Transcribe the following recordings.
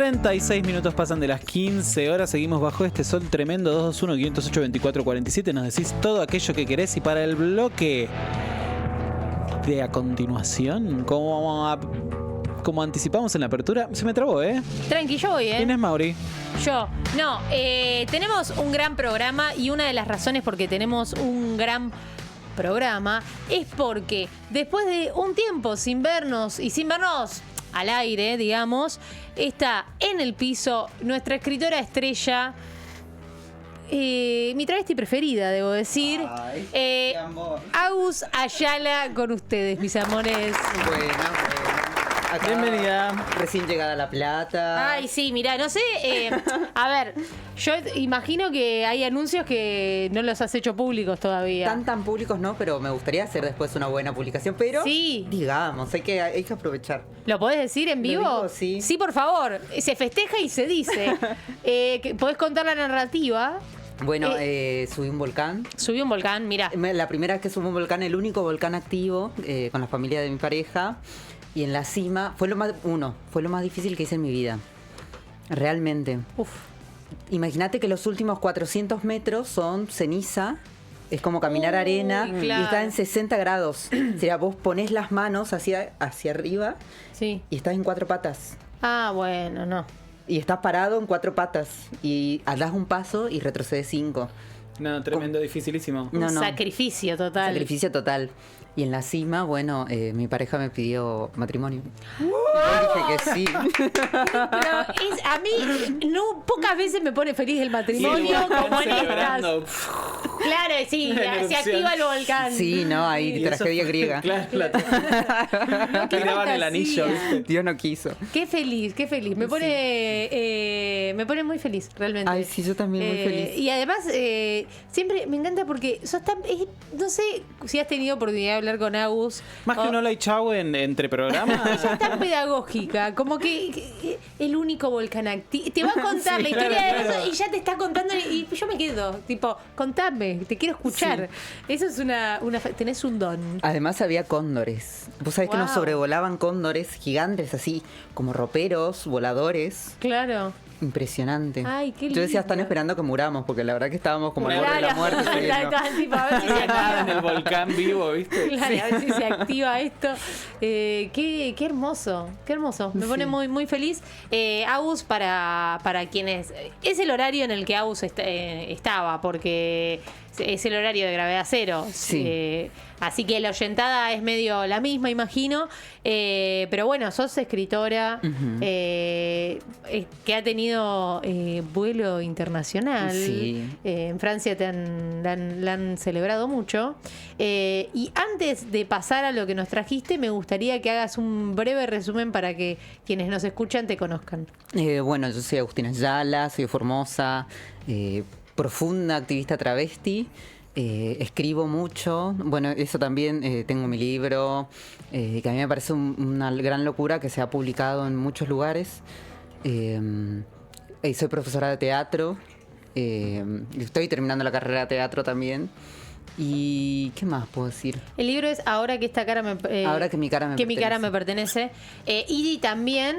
36 minutos pasan de las 15 horas. Seguimos bajo este sol tremendo. 221-508-2447. Nos decís todo aquello que querés. Y para el bloque de a continuación, como anticipamos en la apertura, se me trabó, ¿eh? Tranqui, yo voy, ¿eh? ¿Quién es Mauri? Yo. No, tenemos un gran programa y una de las razones por que tenemos un gran programa es porque después de un tiempo sin vernos y sin vernos al aire, digamos, está en el piso nuestra escritora estrella, mi travesti preferida, debo decir. Ay, qué amor. Agus Ayala con ustedes, mis amores. Buena. Acá, Bienvenida. Recién llegada a La Plata. Ay, sí, mirá, no sé. A ver, yo imagino que hay anuncios que no los has hecho públicos todavía. Tan públicos no, pero me gustaría hacer después una buena publicación. Pero, Sí. digamos, hay que aprovechar. ¿Lo podés decir en vivo? digo, sí. Sí, por favor. Se festeja y se dice. ¿Podés contar la narrativa? Bueno, subí un volcán. Subí un volcán, mirá. La primera vez que subí un volcán, el único volcán activo, con la familia de mi pareja. Y en la cima, fue lo más difícil que hice en mi vida. Realmente. Uf. Imagínate que los últimos 400 metros son ceniza. Es como caminar arena. claro. Y está en 60 grados. O sea, vos ponés las manos hacia arriba Sí. y estás en 4 patas. Ah, bueno, no. Y estás parado en 4 patas. Y das un paso y retrocedes 5. No, tremendo, dificilísimo. Un No. sacrificio total. Sacrificio total. Y en la cima, bueno, mi pareja me pidió matrimonio. Yo dije que sí. Pero a mí pocas veces me pone feliz el matrimonio como en estas. celebrando. Claro, sí, La se erupción. activa el volcán. Sí, no, hay Y eso tragedia fue- griega. Claro, Qué tiraban el fantasía. anillo, ¿viste? Dios no quiso. Qué feliz, qué feliz. Me pone muy feliz, realmente. Ay, sí, yo también muy feliz. Y además, siempre me encanta porque sos tan. No sé si has tenido oportunidad de hablar con Agus. Más que un hola y chau entre programas. Ella es tan pedagógica, como que el único volcán activo. Te va a contar Sí, la historia claro, de claro. eso y ya te está contando. Y yo me quedo, tipo, contame, te quiero escuchar. Eso es tenés un don. Además había cóndores. Vos sabés que nos Wow. sobrevolaban cóndores gigantes así, como roperos, voladores. Claro. Impresionante. Ay, qué Yo decía, están lindo. esperando que muramos, porque la verdad que estábamos como al Claro. borde de la muerte. pero no. Estaban tipo, a ver si se Nada en el activa. volcán vivo, ¿viste? Claro, a ver si se activa esto. Qué hermoso, qué hermoso. Me pone muy, muy feliz. Agus, para quienes. Es el horario en el que Agus estaba, porque es el horario de gravedad cero. Sí. Así que la oyentada es medio la misma, imagino. Pero bueno, sos escritora que ha tenido vuelo internacional. Sí. En Francia la han celebrado mucho. Y antes de pasar a lo que nos trajiste, me gustaría que hagas un breve resumen para que quienes nos escuchan te conozcan. Bueno, yo soy Agustina Ayala, soy de Formosa, profunda activista travesti. Escribo mucho, bueno, eso también, tengo mi libro, que a mí me parece una gran locura que se ha publicado en muchos lugares. Soy profesora de teatro, estoy terminando la carrera de teatro también. ¿Y qué más puedo decir? El libro es Ahora que esta cara me Ahora que mi cara me que mi pertenece. cara me pertenece. Y también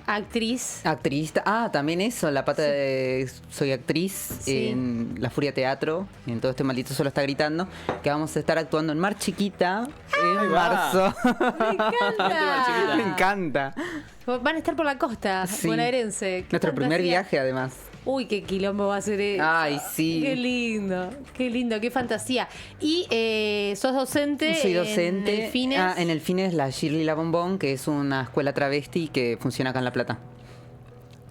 actriz. Actriz, también eso, la pata de soy actriz Sí. en La Furia Teatro, en Todo este maldito solo está gritando, que vamos a estar actuando en Mar Chiquita en Ahí va. marzo. ¡Me encanta! Me encanta. Van a estar por la costa Sí. bonaerense. Qué Nuestro primer fantasía. viaje, además. Uy, qué quilombo va a ser eso. Ay, sí. Qué lindo, qué fantasía. Y sos docente. Soy docente En el Fines. en el Fines La Shirley La Bombón, que es una escuela travesti que funciona acá en La Plata.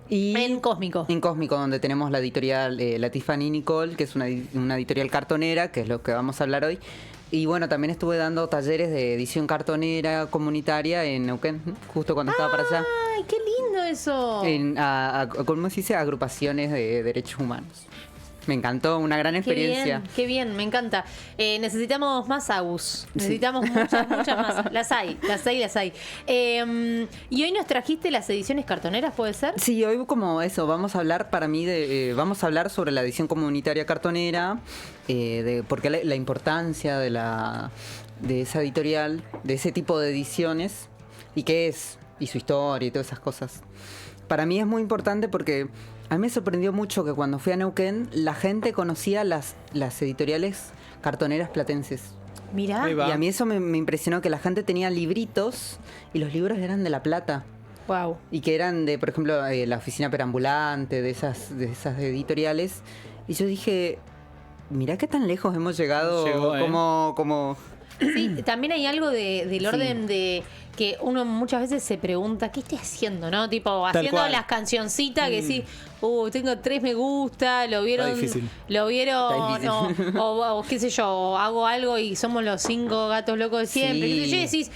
Y En Cósmico. En Cósmico, donde tenemos la editorial La Tiffany Nicole, que es una editorial cartonera, que es lo que vamos a hablar hoy. Y bueno, también estuve dando talleres de edición cartonera comunitaria en Neuquén, justo cuando estaba para allá. Ay, qué lindo eso. ¿Cómo se dice? Agrupaciones de derechos humanos. Me encantó, una gran experiencia. Qué bien, me encanta. Necesitamos más Agus. Necesitamos muchas más. Las hay. Y hoy nos trajiste las ediciones cartoneras, ¿puede ser? Sí, hoy como eso, vamos a hablar vamos a hablar sobre la edición comunitaria cartonera, porque la importancia de esa editorial, de ese tipo de ediciones, y qué es, y su historia y todas esas cosas. para mí es muy importante porque a mí me sorprendió mucho que cuando fui a Neuquén la gente conocía las editoriales cartoneras platenses. Mirá. Ahí va. Y a mí eso me impresionó, que la gente tenía libritos y los libros eran de La Plata. Wow. Y que eran de, por ejemplo, la Oficina Perambulante, de esas editoriales. Y yo dije, mirá qué tan lejos hemos llegado. Llegó, como Sí, también hay algo del Sí. orden de que uno muchas veces se pregunta, ¿qué estoy haciendo? ¿No? Tipo, Tal haciendo cual. las cancioncitas que sí, tengo 3 me gusta, lo vieron, Está difícil. Está no, difícil. o qué sé yo, hago algo y somos los 5 gatos locos de siempre. Sí. Qué sé yo, y decís,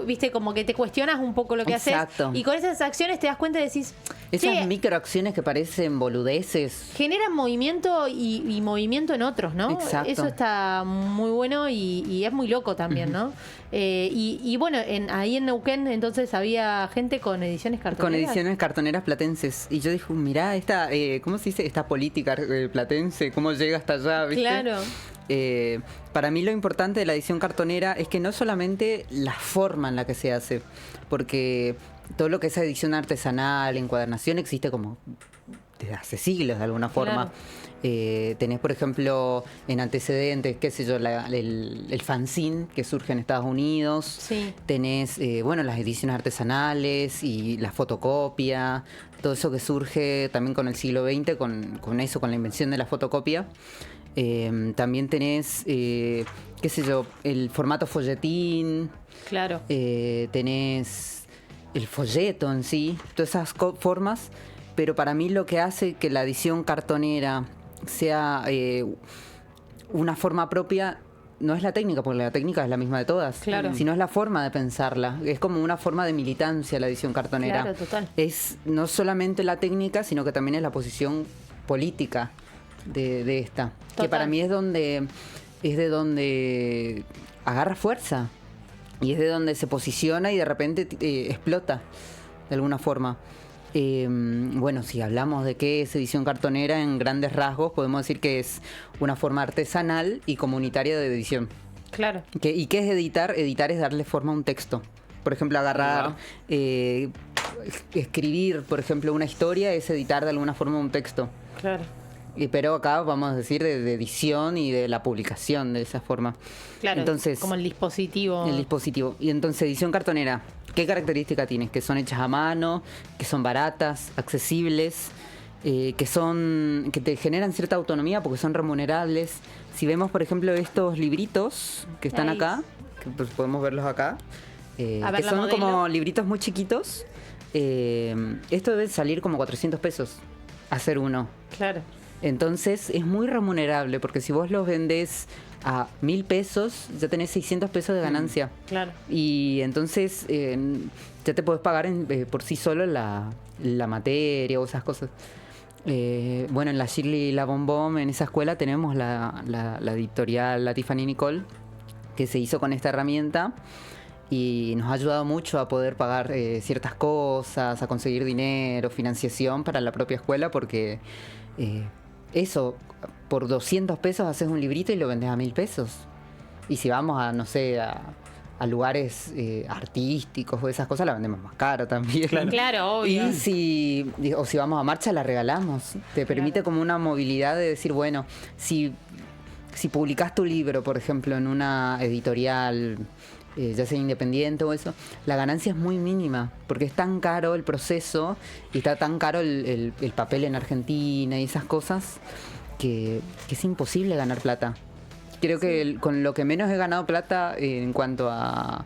viste, como que te cuestionas un poco lo que Exacto. haces. Y con esas acciones te das cuenta y decís, esas che, microacciones que parecen boludeces. generan movimiento y movimiento en otros, ¿no? Exacto. Eso está muy bueno y es muy loco también, ¿no? Y bueno, ahí en Neuquén entonces había gente con ediciones cartoneras. Con ediciones cartoneras platenses. Y yo dije, mirá, esta, ¿cómo se dice? Esta política platense, ¿cómo llega hasta allá? ¿Viste? Claro. Para mí lo importante de la edición cartonera es que no solamente la forma en la que se hace, porque todo lo que es edición artesanal, encuadernación, existe como desde hace siglos de alguna forma. Tenés, por ejemplo, en antecedentes, qué sé yo, el fanzine que surge en Estados Unidos. Sí. Tenés, bueno, las ediciones artesanales y la fotocopia, todo eso que surge también con el siglo XX, con eso, con la invención de la fotocopia. También tenés, qué sé yo, el formato folletín. Claro. Tenés el folleto en sí, todas esas formas. Pero para mí lo que hace que la edición cartonera sea una forma propia no es la técnica, porque la técnica es la misma de todas, Claro. sino es la forma de pensarla. Es como una forma de militancia la edición cartonera. Claro, total. Es no solamente la técnica, sino que también es la posición política de esta. Total. Que para mí es de donde agarra fuerza. Y es de donde se posiciona y de repente explota de alguna forma. Bueno, si hablamos de qué es edición cartonera en grandes rasgos, podemos decir que es una forma artesanal y comunitaria de edición. Claro. ¿Y qué es editar? Editar es darle forma a un texto. Por ejemplo, agarrar, escribir, por ejemplo, una historia es editar de alguna forma un texto. Claro. Pero acá vamos a decir de edición y de la publicación de esa forma. Claro. Entonces, como el dispositivo. el dispositivo. Y entonces, edición cartonera, ¿qué característica tiene? Que son hechas a mano, que son baratas, accesibles, que te generan cierta autonomía porque son remunerables. Si vemos, por ejemplo, estos libritos que están Ahí. acá, que pues podemos verlos acá, A ver que la son modelo. como libritos muy chiquitos, esto debe salir como 400 pesos hacer uno. Claro. Entonces es muy remunerable porque si vos los vendés a 1.000 pesos, ya tenés 600 pesos de ganancia. Claro. Y entonces ya te podés pagar por sí solo la materia o esas cosas. Bueno, en la Shirley y la Bombom, en esa escuela tenemos la editorial, la Tiffany Nicole, que se hizo con esta herramienta y nos ha ayudado mucho a poder pagar ciertas cosas, a conseguir dinero, financiación para la propia escuela, porque eso, por 200 pesos haces un librito y lo vendes a 1.000 pesos. Y si vamos a, no sé, a lugares artísticos o esas cosas, la vendemos más caro también. Claro, obvio. Y si vamos a marcha, la regalamos. Te permite como una movilidad de decir, bueno, si publicás tu libro, por ejemplo, en una editorial, ya sea independiente o eso, la ganancia es muy mínima, porque es tan caro el proceso y está tan caro el papel en Argentina y esas cosas, que es imposible ganar plata. Creo que con lo que menos he ganado plata en cuanto a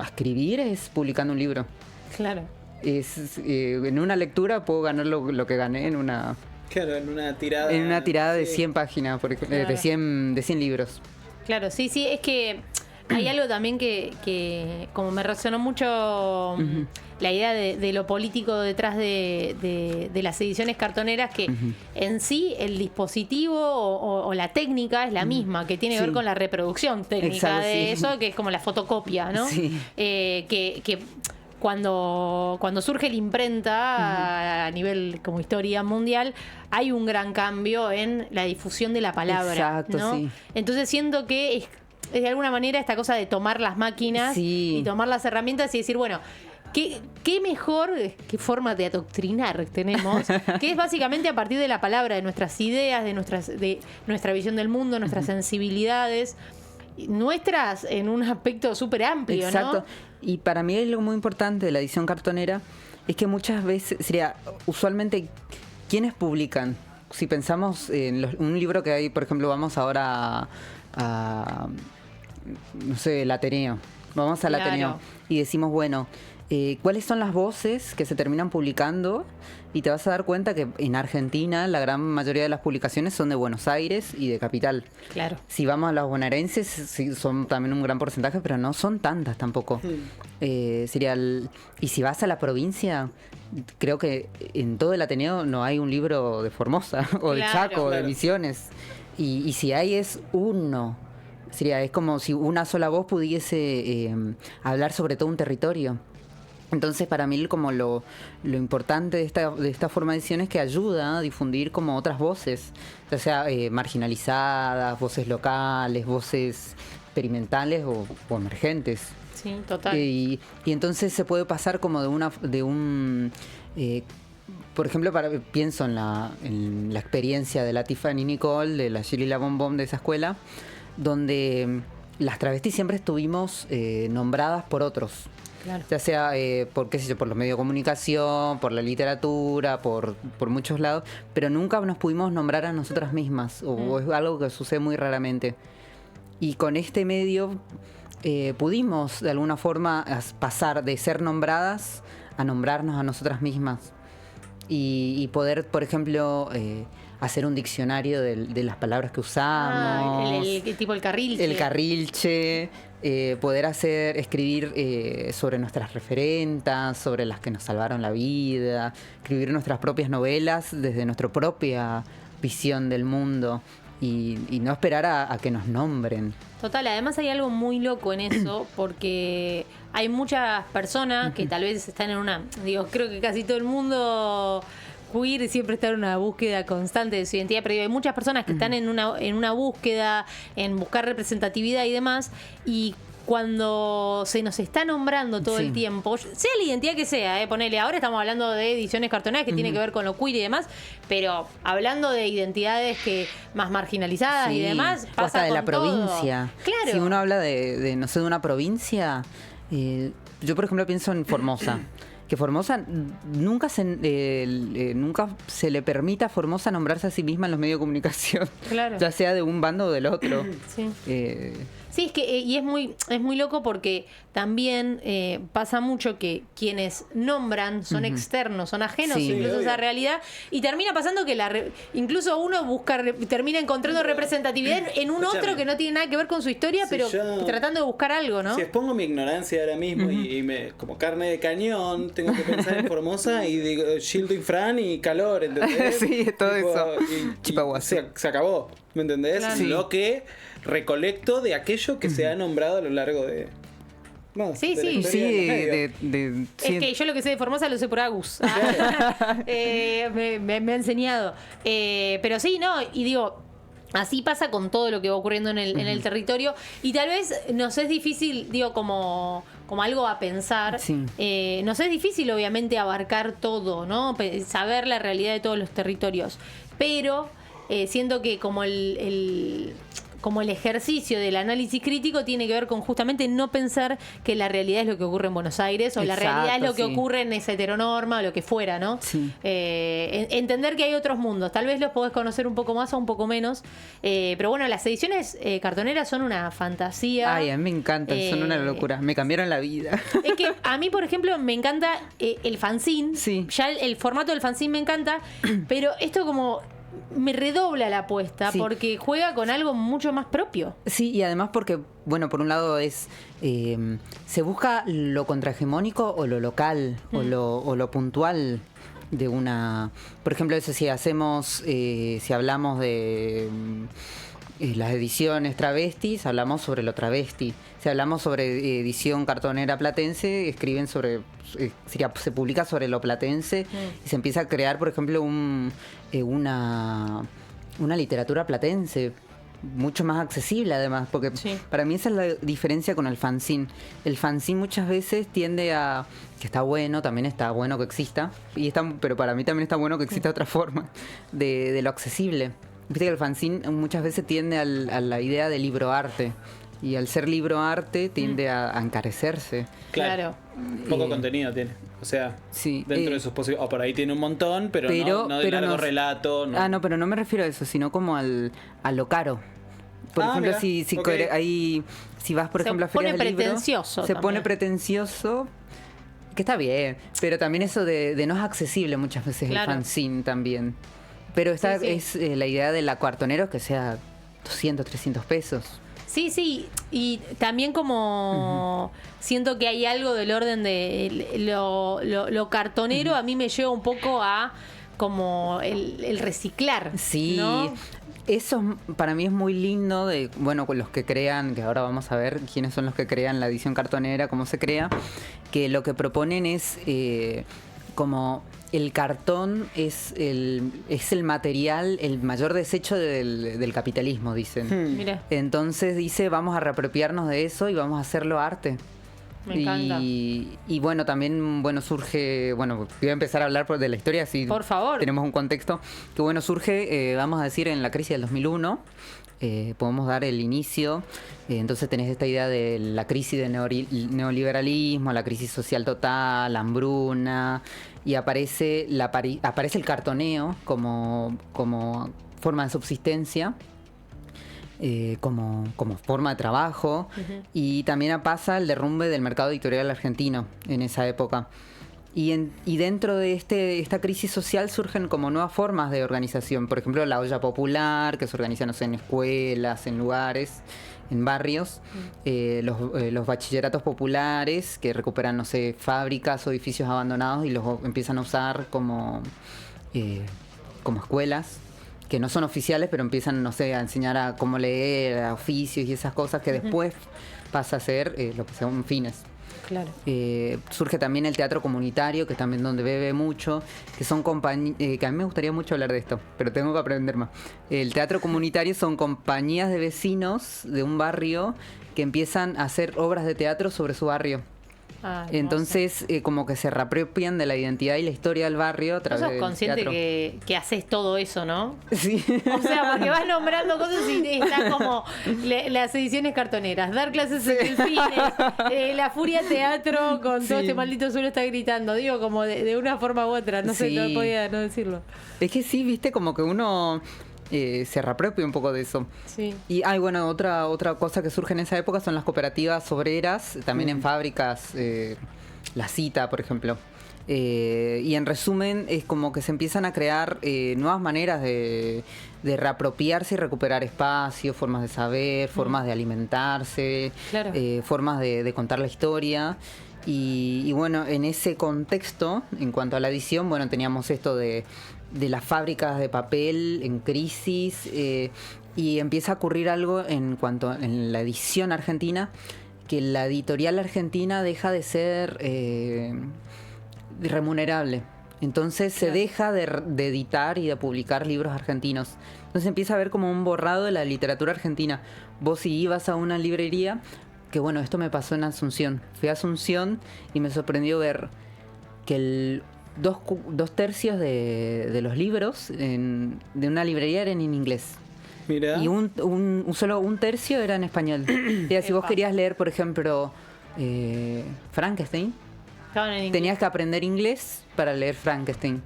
escribir es publicando un libro. Claro. En una lectura puedo ganar lo que gané en una tirada. En una tirada de sí. 100 páginas, por ejemplo, Claro. de 100 libros. Claro, sí, es que hay algo también que como me resonó mucho la idea de lo político detrás de las ediciones cartoneras, que en sí el dispositivo o la técnica es la misma, que tiene que ver Sí. con la reproducción técnica Exacto, de sí. eso, que es como la fotocopia, ¿no? Sí. Que cuando surge la imprenta a nivel como historia mundial, hay un gran cambio en la difusión de la palabra. Exacto, ¿no? sí. Entonces siento que es de alguna manera esta cosa de tomar las máquinas Sí. y tomar las herramientas y decir, bueno, qué mejor, qué forma de adoctrinar tenemos, que es básicamente a partir de la palabra, de nuestras ideas, de nuestra visión del mundo, nuestras sensibilidades, nuestras en un aspecto súper amplio, Exacto. ¿no? Y para mí lo muy importante de la edición cartonera es que muchas veces, usualmente, ¿quiénes publican? Si pensamos en un libro que hay, por ejemplo, vamos ahora no sé, el Ateneo. Vamos al Claro. Ateneo y decimos, bueno, ¿cuáles son las voces que se terminan publicando? Y te vas a dar cuenta que en Argentina la gran mayoría de las publicaciones son de Buenos Aires y de Capital. Claro. Si vamos a los bonaerenses, sí, son también un gran porcentaje, pero no son tantas tampoco. Y si vas a la provincia, creo que en todo el Ateneo no hay un libro de Formosa o de Claro, Chaco o de claro. Misiones. Y si hay es uno. Es como si una sola voz pudiese hablar sobre todo un territorio. Entonces, para mí, como lo importante de esta forma de edición es que ayuda a difundir como otras voces, ya sea marginalizadas, voces locales, voces experimentales o emergentes. Sí, total. Y entonces se puede pasar como por ejemplo, pienso en la experiencia de la Tiffany Nicole, de la Shirley La Bom Bom de esa escuela, donde las travestis siempre estuvimos nombradas por otros. Claro. Ya sea por los medios de comunicación, por la literatura, por muchos lados, pero nunca nos pudimos nombrar a nosotras mismas, o es algo que sucede muy raramente. Y con este medio pudimos de alguna forma pasar de ser nombradas a nombrarnos a nosotras mismas. Y poder, por ejemplo, hacer un diccionario de las palabras que usamos. Tipo el carrilche. El carrilche, poder escribir sobre nuestras referentas, sobre las que nos salvaron la vida, escribir nuestras propias novelas desde nuestra propia visión del mundo y no esperar a que nos nombren. Total, además hay algo muy loco en eso, porque hay muchas personas que tal vez están creo que casi todo el mundo queer siempre está en una búsqueda constante de su identidad, pero hay muchas personas que están en una búsqueda, en buscar representatividad y demás, y cuando se nos está nombrando todo Sí. el tiempo, sea la identidad que sea, ponele, ahora estamos hablando de ediciones cartoneras que tiene que ver con lo queer y demás, pero hablando de identidades más marginalizadas y Sí, demás, o pasa hasta de con la provincia. todo. Claro. Si uno habla no sé, de una provincia, yo por ejemplo pienso en Formosa. Que Formosa nunca se le permita a Formosa nombrarse a sí misma en los medios de comunicación. Claro. Ya sea de un bando o del otro. Sí. Eh, Sí, es que y es muy loco porque también pasa mucho que quienes nombran son externos, son ajenos Sí. incluso a Sí, esa obvio. realidad, y termina pasando que incluso uno termina encontrando representatividad en un Escuchame. otro que no tiene nada que ver con su historia, Si pero yo- tratando de buscar algo, ¿no? Si expongo mi ignorancia ahora mismo como carne de cañón, tengo que pensar en Formosa y digo Gildo y Fran y calor, ¿entendés? Sí, todo eso. Y Chipaguazú. se acabó, ¿me entendés? Claro. Sí. Lo que recolecto de aquello que se ha nombrado a lo largo de... No, Sí, de la sí. historia sí, de los medios. sí, Es que yo lo que sé de Formosa lo sé por Agus. Me ha enseñado. Pero sí, no, y digo, así pasa con todo lo que va ocurriendo en el territorio. Y tal vez nos es difícil, digo, como algo a pensar. Sí. Nos es difícil, obviamente, abarcar todo, ¿no? Saber la realidad de todos los territorios. Pero siento que como el ejercicio del análisis crítico tiene que ver con justamente no pensar que la realidad es lo que ocurre en Buenos Aires o la Exacto, realidad es lo que sí. ocurre en esa heteronorma o lo que fuera, ¿no? Sí. Entender que hay otros mundos. Tal vez los podés conocer un poco más o un poco menos. Pero bueno, las ediciones cartoneras son una fantasía. Ay, a mí me encantan, son una locura. Me cambiaron la vida. Es que a mí, por ejemplo, me encanta el fanzine. Sí. Ya el formato del fanzine me encanta, pero esto como me redobla la apuesta Sí. porque juega con algo mucho más propio. Sí, y además porque, bueno, por un lado se busca lo contrahegemónico o lo local o lo puntual de una... Por ejemplo, eso si hablamos de las ediciones travestis, hablamos sobre lo travesti. Si hablamos sobre edición cartonera platense, escriben sobre... se publica sobre lo platense y se empieza a crear, por ejemplo, una literatura platense. mucho más accesible además, porque Sí. para mí esa es la diferencia con el fanzine. El fanzine muchas veces tiende a, que está bueno, también está bueno que exista, pero para mí también está bueno que exista otra forma de lo accesible. Viste que el fanzine muchas veces tiende a la idea de libro arte. Y al ser libro arte tiende a encarecerse. Claro. Poco contenido tiene. O sea, Sí, dentro de sus posibilidades. O por ahí tiene un montón, pero no de largo relato. No. Ah, no, pero no me refiero a eso, sino como a lo caro. Por ejemplo, mira, si ok. si vas, por Se ejemplo, a pone ferias del libro, pretencioso se pone también. pretencioso, que está bien, pero también eso de no es accesible muchas veces Claro. el fanzine también. Pero esta Sí, es la idea de la cuartonero que sea 200, 300 pesos. Sí, sí, y también como siento que hay algo del orden de lo cartonero, a mí me lleva un poco a como el reciclar. Sí, ¿no? eso para mí es muy lindo de, bueno, con los que crean, que ahora vamos a ver quiénes son los que crean la edición cartonera, cómo se crea, que lo que proponen es como el cartón es el material, el mayor desecho del capitalismo, dicen. Mira, Entonces dice, vamos a reapropiarnos de eso y vamos a hacerlo arte. me encanta. Y bueno, también surge, voy a empezar a hablar de la historia, así Por favor. tenemos un contexto, que surge, vamos a decir, en la crisis del 2001, podemos dar el inicio, entonces tenés esta idea de la crisis del neoliberalismo, la crisis social total, la hambruna, y aparece el cartoneo como forma de subsistencia. Como forma de trabajo. Y también pasa el derrumbe del mercado editorial argentino en esa época. Y dentro de esta crisis social surgen como nuevas formas de organización. Por ejemplo, la olla popular, que se organiza, no sé, en escuelas, en lugares, en barrios. Los bachilleratos populares, que recuperan, no sé, fábricas o edificios abandonados y los empiezan a usar como escuelas, que no son oficiales, pero empiezan, no sé, a enseñar a cómo leer, a oficios y esas cosas que después pasa a ser lo que son fines. Claro. Surge también el teatro comunitario, que es también donde bebe mucho, que son compañías, que a mí me gustaría mucho hablar de esto, pero tengo que aprender más. El teatro comunitario son compañías de vecinos de un barrio que empiezan a hacer obras de teatro sobre su barrio. Ah, Entonces, como que se reapropian de la identidad y la historia del barrio a vos través sos del consciente teatro. que haces todo eso, ¿no? Sí. O sea, porque vas nombrando cosas y están como las ediciones cartoneras, dar clases en delfines, la Furia Teatro con todo Sí. este maldito suelo está gritando, digo, como de una forma u otra, no sé, Sí. no podía no decirlo. Es que sí, viste, como que uno se reapropia un poco de eso. Sí. Y hay, otra cosa que surge en esa época son las cooperativas obreras, también en fábricas, La Cita, por ejemplo. Y en resumen, es como que se empiezan a crear nuevas maneras de reapropiarse y recuperar espacios, formas de saber, formas de alimentarse, Claro. formas de contar la historia. Y bueno, en ese contexto, en cuanto a la edición, teníamos esto de las fábricas de papel en crisis, y empieza a ocurrir algo en la edición argentina, que la editorial argentina deja de ser remunerable. Entonces se deja de editar y de publicar libros argentinos. Entonces empieza a haber como un borrado de la literatura argentina. Vos si ibas a una librería, que esto me pasó en Asunción. Fui a Asunción y me sorprendió ver que dos tercios de los libros de una librería eran en inglés. Mira. Y solo un tercio era en español. Si vos Epa. querías leer, por ejemplo, Frankenstein, Estaban en inglés. tenías que aprender inglés para leer Frankenstein.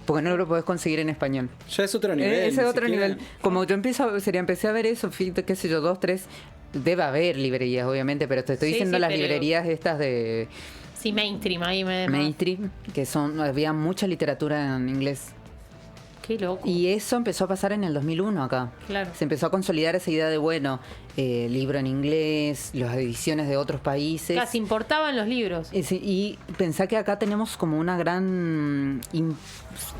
Porque no lo podés conseguir en español. Ya es otro nivel. Ese es ni otro siquiera- nivel. Como yo empecé a ver eso, qué sé yo, 2, 3. Debe haber librerías, obviamente, pero te estoy Sí, diciendo sí, las pero- librerías estas de Sí, mainstream, ahí me... mainstream, que había mucha literatura en inglés. Qué loco. Y eso empezó a pasar en el 2001 acá. Claro. Se empezó a consolidar esa idea de, libro en inglés, las ediciones de otros países. Casi importaban los libros. Sí, y pensá que acá tenemos como una gran...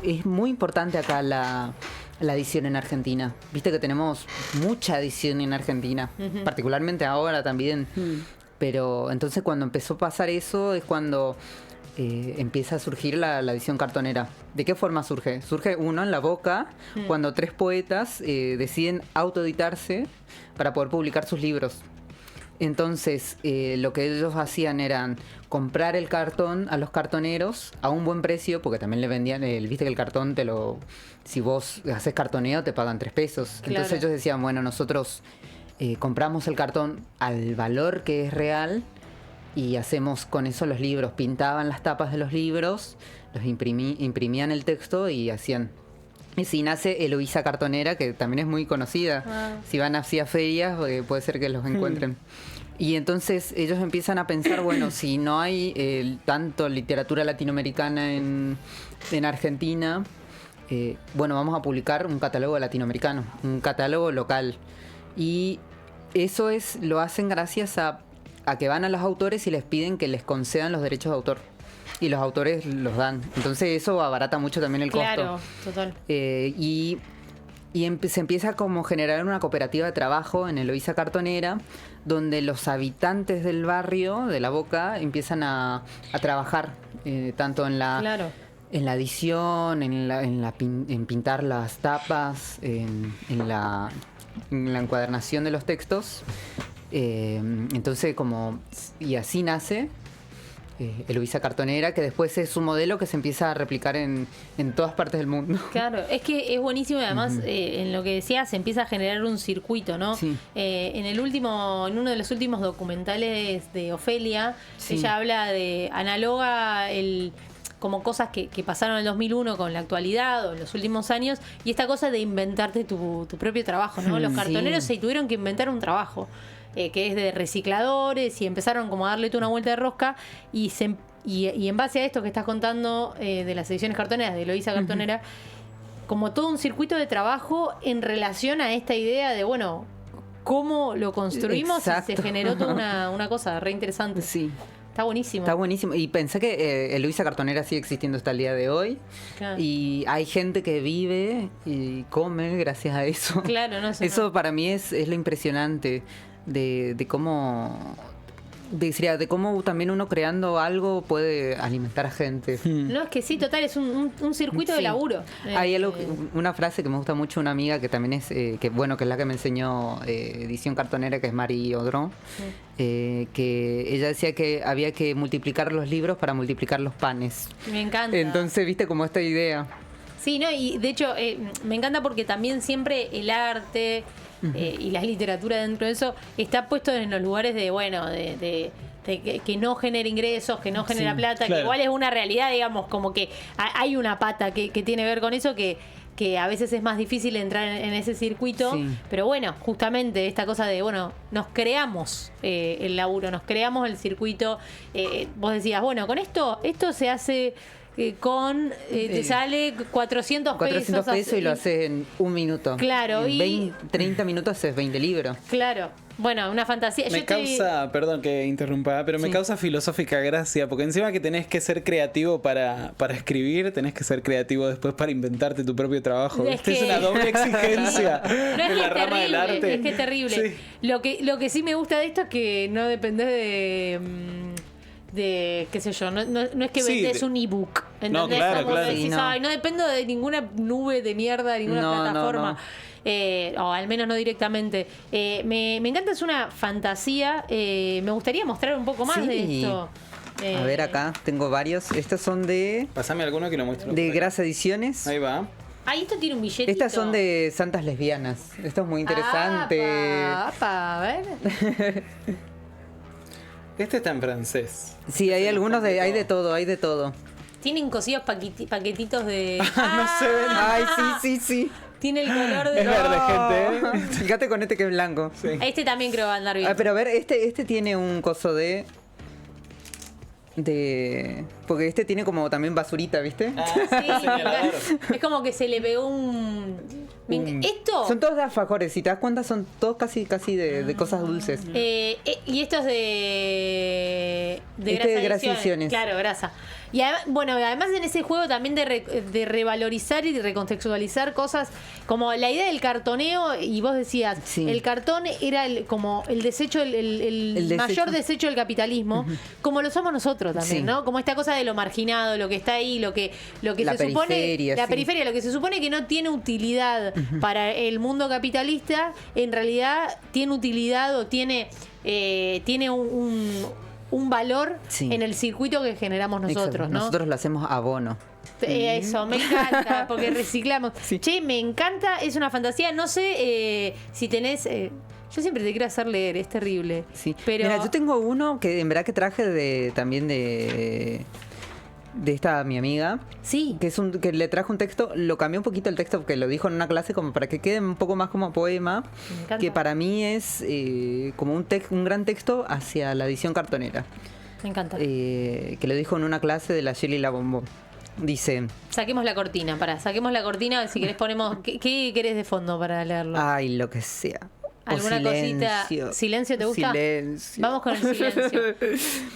Es muy importante acá la edición en Argentina. Viste que tenemos mucha edición en Argentina, particularmente ahora también. Pero entonces cuando empezó a pasar eso es cuando empieza a surgir la edición cartonera. ¿De qué forma surge? Surge uno en la Boca, cuando 3 poetas deciden autoeditarse para poder publicar sus libros. Entonces, lo que ellos hacían eran comprar el cartón a los cartoneros a un buen precio, porque también le vendían, viste que el cartón si vos haces cartoneo te pagan 3 pesos. Claro. Entonces ellos decían, bueno, nosotros compramos el cartón al valor que es real y hacemos con eso los libros. Pintaban las tapas de los libros, los imprimían el texto y hacían. Y así nace Eloísa Cartonera, que también es muy conocida. Si van así a ferias, puede ser que los encuentren. Y entonces ellos empiezan a pensar, bueno, si no hay tanto literatura latinoamericana en Argentina, bueno, vamos a publicar un catálogo latinoamericano, un catálogo local. Y eso lo hacen gracias a que van a los autores y les piden que les concedan los derechos de autor. Y los autores los dan. Entonces eso abarata mucho también el costo. Claro, total. Y se empieza como a generar una cooperativa de trabajo en Eloísa Cartonera, donde los habitantes del barrio, de La Boca, empiezan a trabajar tanto en la edición, en pintar las tapas, en la encuadernación de los textos. Entonces, y así nace Eloísa Cartonera, que después es un modelo que se empieza a replicar en todas partes del mundo. Claro, es que es buenísimo y además en lo que decías se empieza a generar un circuito, ¿no? Sí. En uno de los últimos documentales de Ofelia, ella habla de analoga como cosas que pasaron en el 2001 con la actualidad o en los últimos años, y esta cosa de inventarte tu propio trabajo, ¿no? Los cartoneros se tuvieron que inventar un trabajo. Que es de recicladores, y empezaron como a darle una vuelta de rosca y en base a esto que estás contando de las ediciones cartoneras de Eloísa Cartonera, como todo un circuito de trabajo en relación a esta idea de, bueno, cómo lo construimos. Exacto. Y se generó toda una cosa re interesante. Sí. Está buenísimo. Está buenísimo. Y pensé que Eloísa Cartonera sigue existiendo hasta el día de hoy. Claro. Y hay gente que vive y come gracias a eso. Claro, no sé. Eso para mí es lo impresionante de cómo también uno creando algo puede alimentar a gente. No, es que sí, total, es un circuito de laburo. Hay una frase que me gusta mucho, una amiga que también es, que es la que me enseñó edición cartonera, que es Mari Odrón, que ella decía que había que multiplicar los libros para multiplicar los panes. Me encanta. Entonces, viste como esta idea. Sí, no, y de hecho me encanta porque también siempre el arte y la literatura dentro de eso está puesto en los lugares de, bueno, de que no genera ingresos, que no genera plata, claro. Que igual es una realidad, digamos, como que hay una pata que tiene que ver con eso, que a veces es más difícil entrar en ese circuito, pero bueno, justamente esta cosa de, bueno, nos creamos el laburo, nos creamos el circuito. Vos decías, bueno, con esto se hace... te sale 400 pesos y lo haces en un minuto. Claro. En 30 minutos haces 20 libros. Claro. Bueno, una fantasía. Perdón que interrumpa, pero me causa filosófica gracia, porque encima que tenés que ser creativo para escribir, tenés que ser creativo después para inventarte tu propio trabajo. Es una doble exigencia en la rama del arte. Es que es terrible. Sí. Lo que sí me gusta de esto es que no dependés de qué sé yo, no es que vendes un ebook, ¿entendés? No, claro, como claro. decís, no dependo de ninguna nube de mierda, de ninguna plataforma. O al menos no directamente. Me encanta, es una fantasía. Me gustaría mostrar un poco más de esto. A ver, acá tengo varios. Estos son de... Pasame alguno que lo muestre. De Grasa Ediciones. Ahí va. Esto tiene un billetito. Estas son de Santas Lesbianas. Esto es muy interesante. A ver. Este está en francés. Sí, hay algunos hay de todo. Tienen cosidos paquetitos de... No se ven. Ay, sí. Tiene el color de... Es verde, gente. Fíjate con este que es blanco. Sí. Este también creo va a andar bien. Pero a ver, este tiene un coso de... Porque este tiene como también basurita, ¿viste? Sí, es como que se le pegó un... Esto... Son todos de alfajores, si te das cuenta son todos casi de cosas dulces. Y esto es de Grasa Ediciones. Claro, Grasa. Y además en ese juego también de revalorizar y de recontextualizar cosas, como la idea del cartoneo, y vos decías, el cartón era como el desecho, el mayor desecho del capitalismo, como lo somos nosotros también, ¿no? Como esta cosa cosa de lo marginado, lo que está ahí, lo que La se supone, periferia, la sí. periferia, lo que se supone que no tiene utilidad para el mundo capitalista, en realidad tiene utilidad o tiene un valor Sí. en el circuito que generamos nosotros, Exacto. ¿no? Nosotros lo hacemos abono. Eso, me encanta, porque reciclamos. Sí. Che, me encanta, es una fantasía. No sé si tenés. Yo siempre te quiero hacer leer, es terrible. Sí. Pero Mira, yo tengo uno que en verdad que traje también de esta mi amiga, sí, que le trajo un texto, lo cambié un poquito el texto porque lo dijo en una clase como para que quede un poco más como poema, me encanta. que para mí es como un gran texto hacia la edición cartonera, Me encanta. que lo dijo en una clase de la Shirley La Bombón. Dice, Saquemos la cortina, saquemos la cortina. Si querés ponemos. ¿Qué querés de fondo para leerlo? ay, lo que sea. O ¿Alguna cosita? silencio. ¿Silencio te gusta? Silencio. Vamos con el silencio.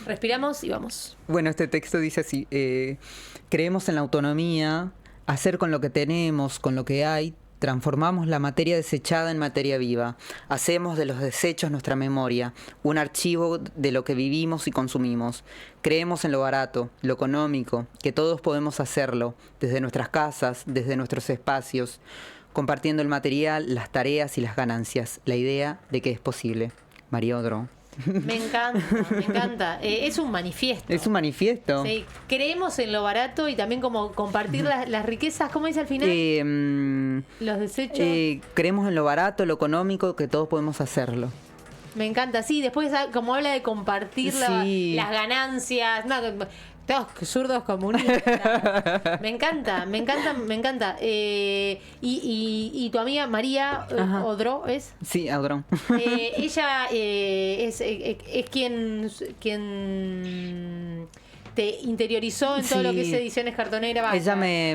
Respiramos y vamos. Bueno, este texto dice así, creemos en la autonomía, hacer con lo que tenemos, con lo que hay, transformamos la materia desechada en materia viva, hacemos de los desechos nuestra memoria, un archivo de lo que vivimos y consumimos. Creemos en lo barato, lo económico, que todos podemos hacerlo, desde nuestras casas, desde nuestros espacios, compartiendo el material, las tareas y las ganancias, la idea de que es posible. María Odró. Me encanta, me encanta. Es un manifiesto. Es un manifiesto. Sí, creemos en lo barato y también como compartir las riquezas. ¿Cómo dice al final? Los desechos. Creemos en lo barato, lo económico, que todos podemos hacerlo. Me encanta, sí. Después, como habla de compartir Sí. las ganancias. No, todos zurdos comunistas. Me encanta, me encanta, me encanta. Y tu amiga María Ajá. Odró, ¿es? Sí, Audrón. Ella es quien te interiorizó en todo Sí. lo que es ediciones cartonera. Basta. Ella me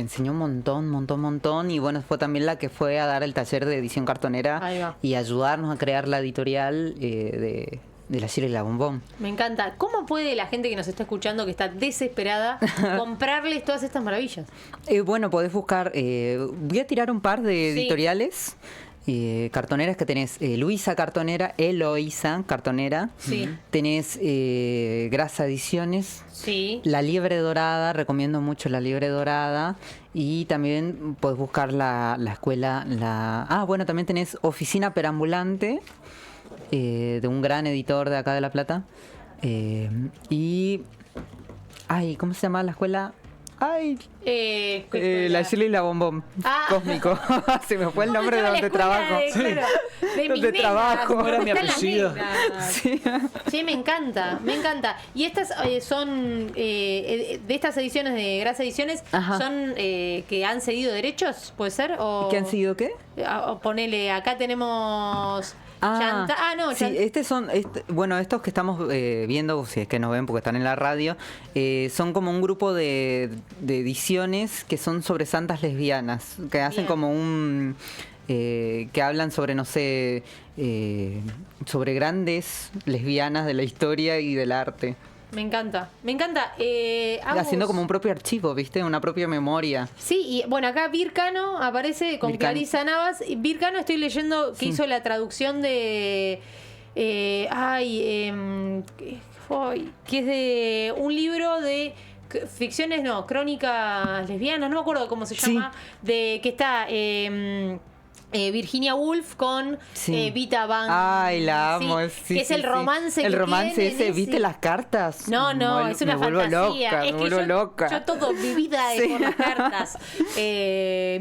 enseñó un montón. Y bueno, fue también la que fue a dar el taller de edición cartonera Ahí va. y ayudarnos a crear la editorial de la Shirley La Bombón. Me encanta. ¿Cómo puede la gente que nos está escuchando, que está desesperada, comprarles todas estas maravillas? Bueno, podés buscar, voy a tirar un par de Sí. editoriales cartoneras que tenés. Luisa Cartonera, Eloísa Cartonera. Sí. Tenés Grasa Ediciones. Sí. La Liebre Dorada, recomiendo mucho La Liebre Dorada. Y también podés buscar la escuela. Bueno, también tenés Oficina Perambulante, de un gran editor de acá de La Plata. ¿Cómo se llama la escuela? La Shirley La Bombón. Ah. Cósmico. Se me fue el nombre de donde trabajo. Claro, de mis Donde nenas. trabajo. ¿Cómo era mi Están las apellido? nenas. Sí. Sí, me encanta, me encanta. Y estas son, de estas ediciones de Grasa Ediciones, Ajá. son que han cedido derechos, ¿puede ser? O, ¿Qué han sido qué? O ponele, acá tenemos... Sí, estos que estamos viendo, si es que nos ven porque están en la radio, son como un grupo de ediciones que son sobre santas lesbianas, que hacen Bien. como que hablan sobre, no sé, sobre grandes lesbianas de la historia y del arte. Me encanta, me encanta. Haciendo como un propio archivo, ¿viste? Una propia memoria. Sí, y bueno, acá Vircano aparece con Vircano. Clarisa Navas. Y Vircano estoy leyendo que hizo la traducción de... que es de un libro de ficciones, crónicas lesbianas, no me acuerdo cómo se Sí. llama, de que está... Virginia Woolf con Sí. Vita Van. Ay, la amo. Sí, que es sí, el sí. romance El que romance tienen, ese, ¿viste las cartas? No, es una me vuelvo fantasía. Loca, Es me que vuelvo loca. yo todo mi vida es Sí. por las cartas.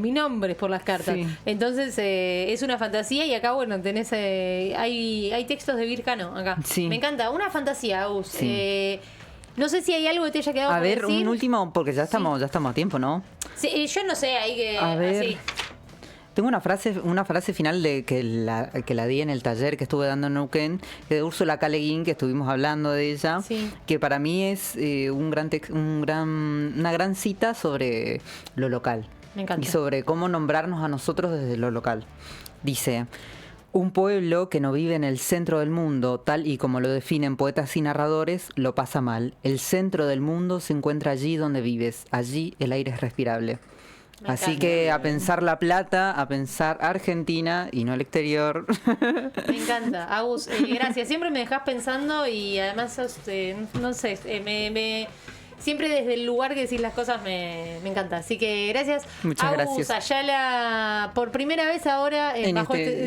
Mi nombre es por las cartas. Sí. Entonces es una fantasía y acá, bueno, tenés hay textos de Vircano acá. Sí. Me encanta, una fantasía, Agus. Sí. No sé si hay algo que te haya quedado A por ver, decir. un último, porque ya estamos a tiempo, ¿no? Sí, yo no sé, ahí que A ver. así. Tengo una frase final de que la di en el taller que estuve dando en Neuquén, de Úrsula K. Le Guin, que estuvimos hablando de ella, Sí. que para mí es una gran cita sobre lo local. Me encanta. Y sobre cómo nombrarnos a nosotros desde lo local. Dice: un pueblo que no vive en el centro del mundo, tal y como lo definen poetas y narradores, lo pasa mal. El centro del mundo se encuentra allí donde vives. Allí el aire es respirable. Me Así encanta. que a pensar La Plata, a pensar Argentina y no el exterior. Me encanta. Agus, gracias. Siempre me dejas pensando y además sos, no sé, siempre desde el lugar que decís las cosas me encanta. Así que gracias. Muchas Agus gracias. Ayala, por primera vez ahora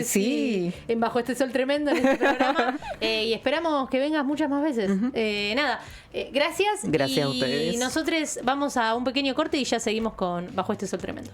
Sí. en Bajo este Sol Tremendo en este programa. Y esperamos que vengas muchas más veces. Nada, gracias. Gracias y a ustedes. Y nosotros vamos a un pequeño corte y ya seguimos con Bajo este Sol Tremendo.